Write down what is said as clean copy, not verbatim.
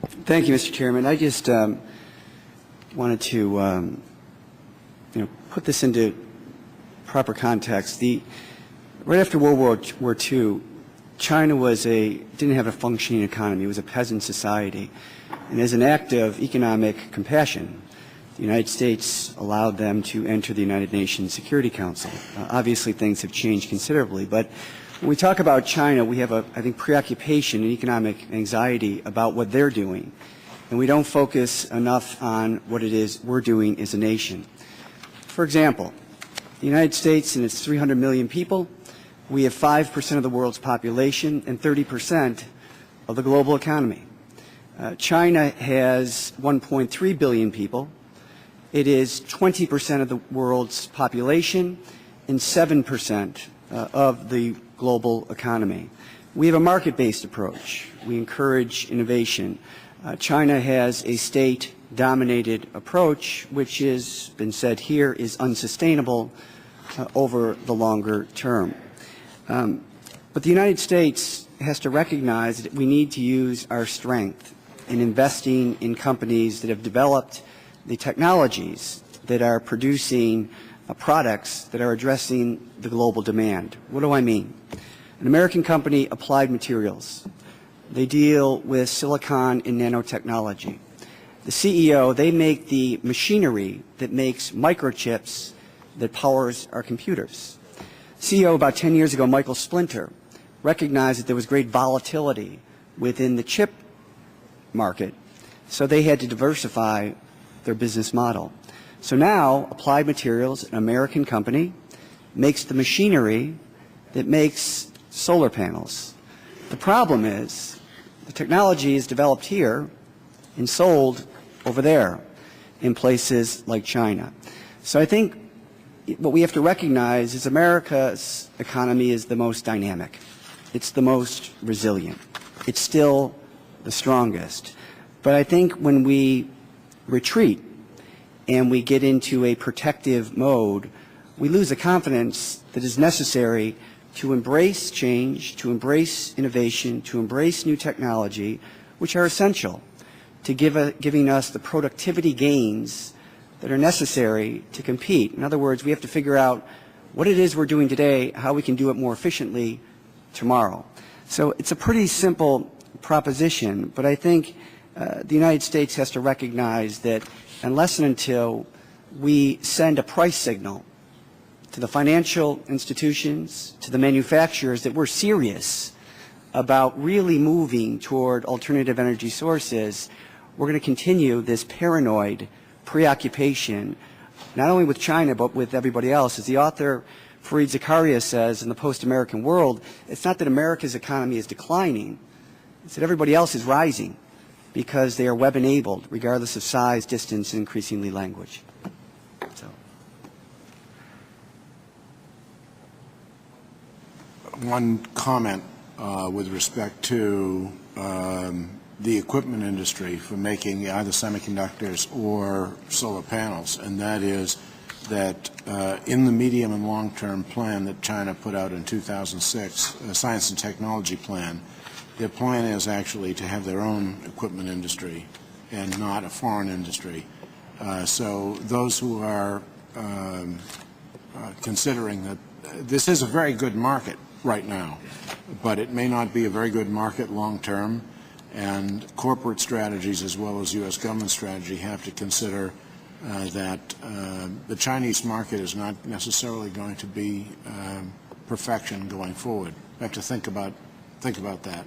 Thank you, Mr. Chairman. I just wanted to put this into proper context. Right after World War II, China didn't have a functioning economy. It was a peasant society. And as an act of economic compassion, the United States allowed them to enter the United Nations Security Council. Obviously, things have changed considerably, but when we talk about China, we have I think, preoccupation and economic anxiety about what they're doing, and we don't focus enough on what it is we're doing as a nation. For example, the United States and its 300 million people, we have 5% of the world's population and 30% of the global economy. China has 1.3 billion people. It is 20% of the world's population and 7% of the global economy. We have a market-based approach. We encourage innovation. China has a state-dominated approach, which has been said here is unsustainable over the longer term. But the United States has to recognize that we need to use our strength in investing in companies that have developed the technologies that are producing products that are addressing the global demand. What do I mean? An American company, Applied Materials. They deal with silicon and nanotechnology. The CEO, they make the machinery that makes microchips that powers our computers. CEO about 10 years ago, Michael Splinter, recognized that there was great volatility within the chip market, so they had to diversify their business model. So now, Applied Materials, an American company, makes the machinery that makes solar panels. The problem is the technology is developed here and sold over there in places like China. So I think what we have to recognize is America's economy is the most dynamic. It's the most resilient. It's still the strongest. But I think when we retreat and we get into a protective mode, we lose the confidence that is necessary to embrace change, to embrace innovation, to embrace new technology, which are essential to giving us the productivity gains that are necessary to compete. In other words, we have to figure out what it is we're doing today, how we can do it more efficiently tomorrow. So it's a pretty simple proposition, but I think the United States has to recognize that unless and until we send a price signal to the financial institutions, to the manufacturers, that we're serious about really moving toward alternative energy sources, we're going to continue this paranoid preoccupation, not only with China, but with everybody else. As the author Fareed Zakaria says in the Post-American World, it's not that America's economy is declining, it's that everybody else is rising because they are web-enabled, regardless of size, distance, and increasingly language. So. One comment with respect to the equipment industry for making either semiconductors or solar panels, and that is that in the medium and long-term plan that China put out in 2006, a science and technology plan, their plan is actually to have their own equipment industry and not a foreign industry. So those who are considering that this is a very good market right now, but it may not be a very good market long-term, and corporate strategies as well as U.S. government strategy have to consider that the Chinese market is not necessarily going to be perfection going forward. We have to think about that.